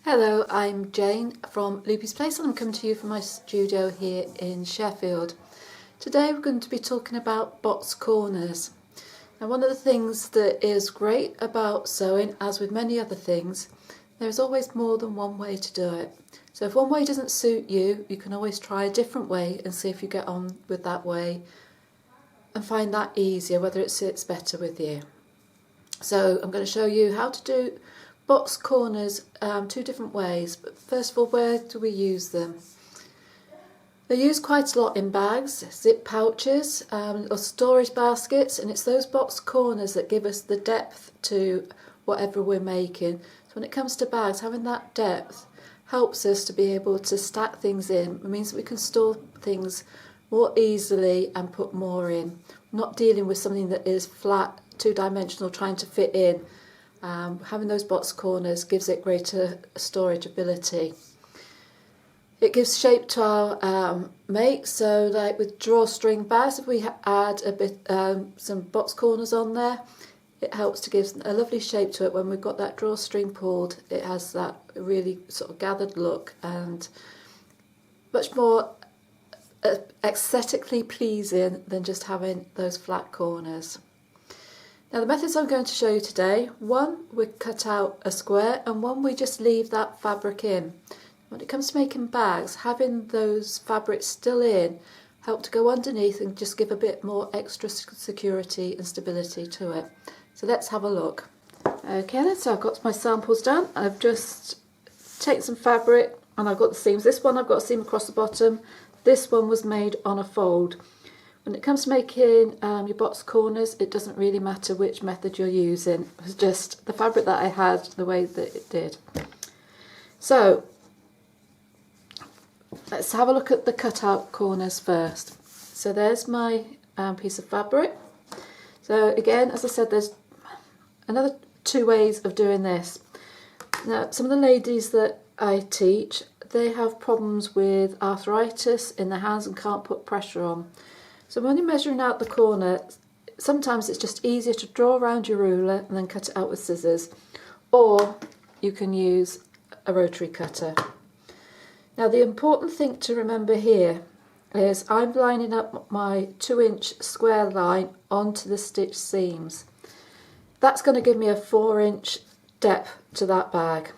Hello, I'm Jane from Loopy's Place and I'm coming to you from my studio here in Sheffield. Today we're going to be talking about box corners. Now, one of the things that is great about sewing, as with many other things, there's always more than one way to do it. So if one way doesn't suit you, you can always try a different way and see if you get on with that way and find that easier, whether it sits better with you. So I'm going to show you how to do box corners two different ways. But first of all, where do we use them? They're used quite a lot in bags, zip pouches or storage baskets, and it's those box corners that give us the depth to whatever we're making. So when it comes to bags, having that depth helps us to be able to stack things in. It means that we can store things more easily and put more in. Not dealing with something that is flat, two-dimensional, trying to fit in. Having those box corners gives it greater storage ability. It gives shape to our make, so like with drawstring bags, if we add a bit some box corners on there, it helps to give a lovely shape to it. When we've got that drawstring pulled, it has that really sort of gathered look and much more aesthetically pleasing than just having those flat corners. Now, the methods I'm going to show you today, one we cut out a square and one we just leave that fabric in. When it comes to making bags, having those fabrics still in help to go underneath and just give a bit more extra security and stability to it. So let's have a look. Okay then, so I've got my samples done. I've just taken some fabric and I've got the seams. This one I've got a seam across the bottom. This one was made on a fold. When it comes to making your box corners, it doesn't really matter which method you're using. It was just the fabric that I had, the way that it did. So let's have a look at the cutout corners first. So there's my piece of fabric. So again, as I said, there's another two ways of doing this. Now, some of the ladies that I teach, they have problems with arthritis in their hands and can't put pressure on. So when you're measuring out the corner, sometimes it's just easier to draw around your ruler and then cut it out with scissors, or you can use a rotary cutter. Now, the important thing to remember here is I'm lining up my 2-inch square line onto the stitch seams. That's going to give me a 4-inch depth to that bag.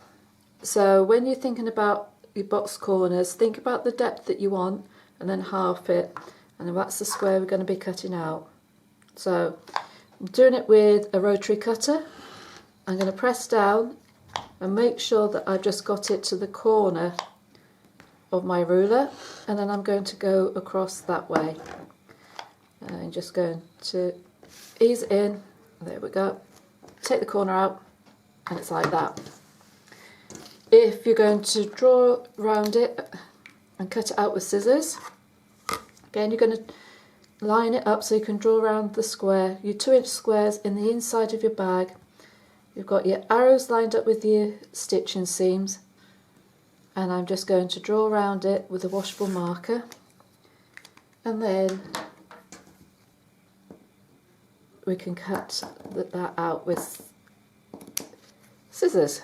So when you're thinking about your box corners, think about the depth that you want and then half it. And then that's the square we're going to be cutting out. So I'm doing it with a rotary cutter. I'm going to press down and make sure that I've just got it to the corner of my ruler, and then I'm going to go across that way. And just going to ease it in. There we go. Take the corner out and it's like that. If you're going to draw around it and cut it out with scissors, again, you're going to line it up so you can draw around the square, your 2-inch squares in the inside of your bag. You've got your arrows lined up with your stitching seams, and I'm just going to draw around it with a washable marker, and then we can cut that out with scissors.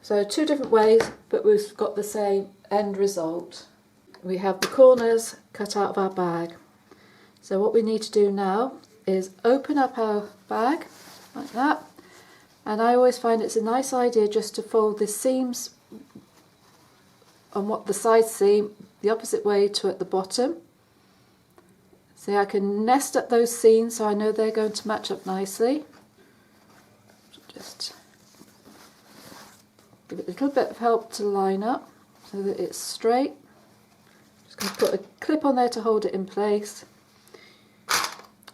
So two different ways, but we've got the same end result. We have the corners cut out of our bag. So what we need to do now is open up our bag like that. And I always find it's a nice idea just to fold the seams on what the side seam the opposite way to at the bottom. See, I can nest up those seams so I know they're going to match up nicely. Just give it a little bit of help to line up so that it's straight. Just going to put a clip on there to hold it in place.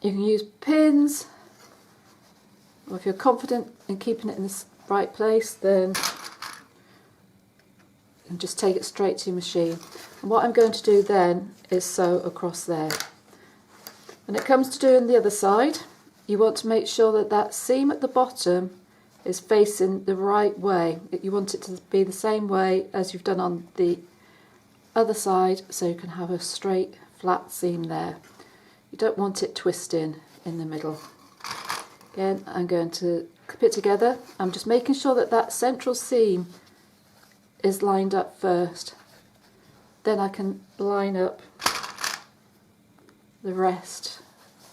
You can use pins, or if you're confident in keeping it in the right place, then you can just take it straight to your machine. And what I'm going to do then is sew across there. When it comes to doing the other side, you want to make sure that that seam at the bottom is facing the right way. You want it to be the same way as you've done on the other side, so you can have a straight flat seam there. You don't want it twisting in the middle. Again, I'm going to clip it together, I'm just making sure that that central seam is lined up first. Then I can line up the rest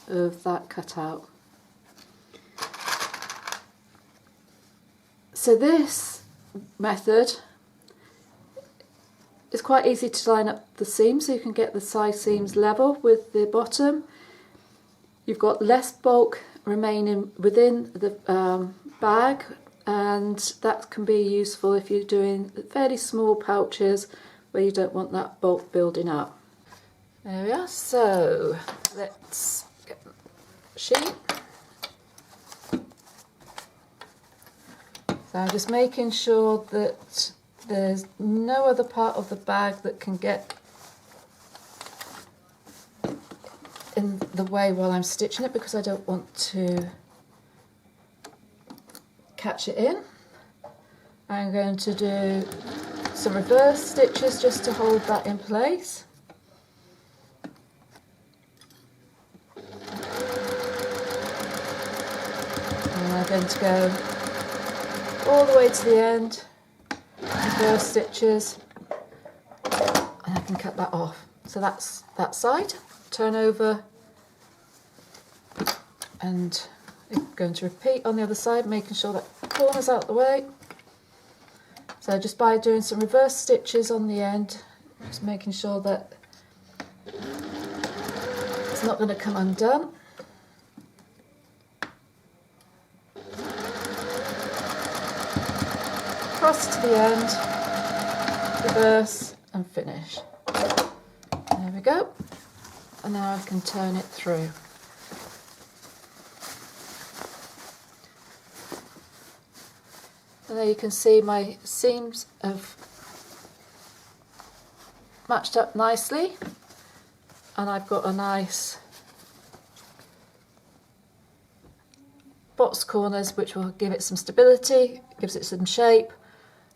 of that cutout. So this method is quite easy to line up the seams, so you can get the side seams level with the bottom. You've got less bulk remaining within the bag, and that can be useful if you're doing fairly small pouches where you don't want that bulk building up. There we are, so let's get the sheet. So I'm just making sure that there's no other part of the bag that can get in the way while I'm stitching it, because I don't want to catch it in. I'm going to do some reverse stitches just to hold that in place. And I'm going to go all the way to the end, reverse stitches, and I can cut that off. So that's that side. Turn over, and I'm going to repeat on the other side, making sure that the corner's out the way. So just by doing some reverse stitches on the end, just making sure that it's not going to come undone. Cross to the end, reverse and finish. There we go. And now I can turn it through. And there you can see my seams have matched up nicely, and I've got a nice box corners which will give it some stability, gives it some shape,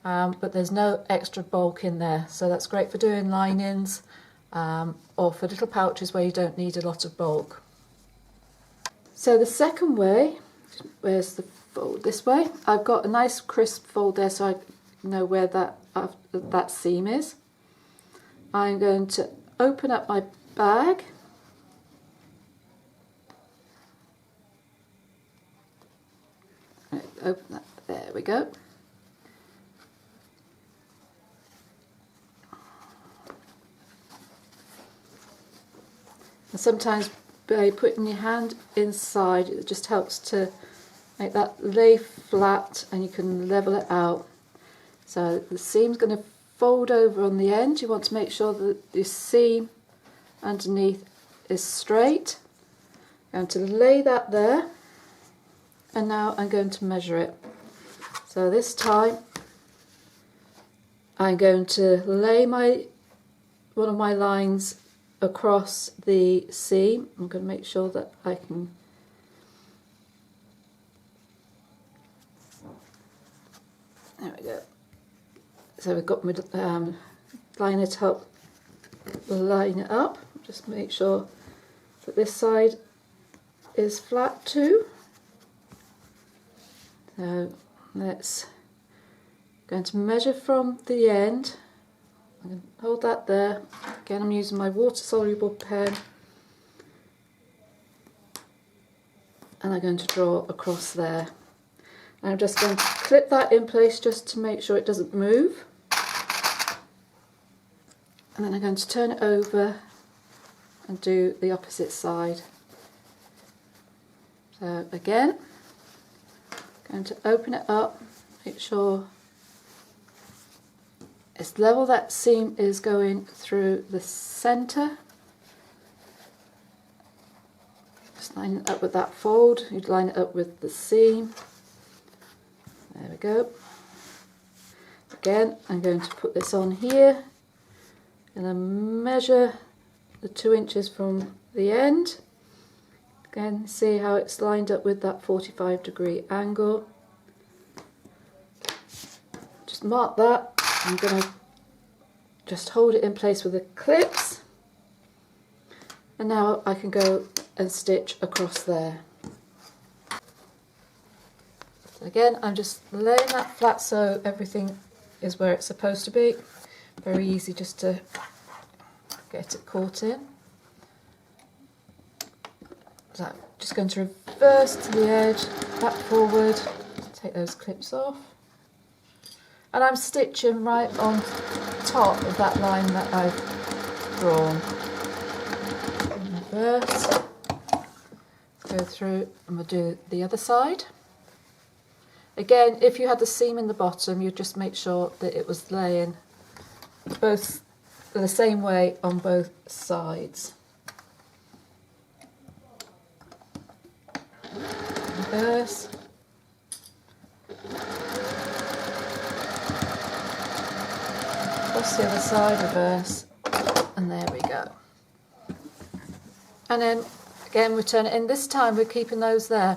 but there's no extra bulk in there, so that's great for doing linings or for little pouches where you don't need a lot of bulk. So the second way, where's the fold? This way. I've got a nice crisp fold there, so I know where that seam is. I'm going to open up my bag. Right, open that. There we go. And sometimes by putting your hand inside, it just helps to make that lay flat, and you can level it out. So the seam's going to fold over on the end. You want to make sure that the seam underneath is straight. I'm going to lay that there, and now I'm going to measure it. So this time I'm going to lay one of my lines across the seam. I'm going to make sure that I can there we go. So we've got my line it up, just make sure that this side is flat too. So let's going to measure from the end. I'm going to hold that there. Again, I'm using my water soluble pen, and I'm going to draw across there. And I'm just going to clip that in place just to make sure it doesn't move. And then I'm going to turn it over and do the opposite side. So again, going to open it up, make sure it's level, that seam is going through the centre. Just line it up with that fold, you'd line it up with the seam. There we go. Again, I'm going to put this on here and then measure the 2 inches from the end. Again, see how it's lined up with that 45-degree angle. Just mark that. I'm going to just hold it in place with the clips, and now I can go and stitch across there. So again, I'm just laying that flat so everything is where it's supposed to be. Very easy just to get it caught in. So I'm just going to reverse to the edge, back forward, take those clips off. And I'm stitching right on top of that line that I've drawn. Reverse, go through, and we'll do the other side. Again, if you had the seam in the bottom, you'd just make sure that it was laying both the same way on both sides. Reverse. Across the other side, reverse, and there we go. And then again we turn it in. This time we're keeping those there.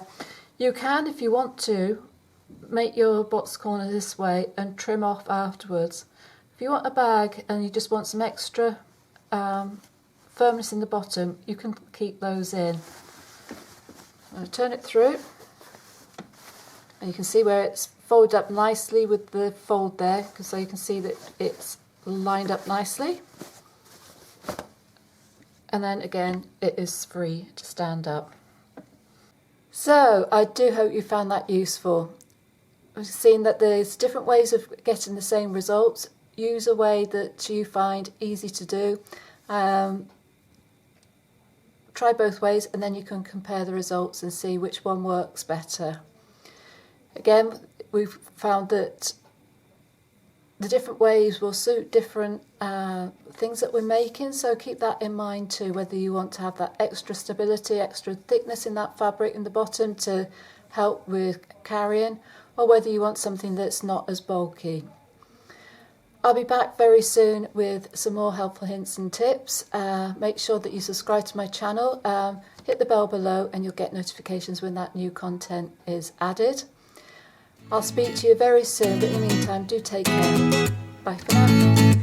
You can, if you want to, make your box corner this way and trim off afterwards. If you want a bag and you just want some extra firmness in the bottom, you can keep those in. I'll turn it through, and you can see where it's folded up nicely with the fold there, so you can see that it's lined up nicely. And then again, it is free to stand up. So I do hope you found that useful. I've seen that there's different ways of getting the same results. Use a way that you find easy to do. Try both ways, and then you can compare the results and see which one works better. Again, we've found that the different ways will suit different things that we're making, so keep that in mind too, whether you want to have that extra stability, extra thickness in that fabric in the bottom to help with carrying, or whether you want something that's not as bulky. I'll be back very soon with some more helpful hints and tips. Make sure that you subscribe to my channel, hit the bell below, and you'll get notifications when that new content is added. I'll speak to you very soon, but in the meantime, do take care. Bye for now.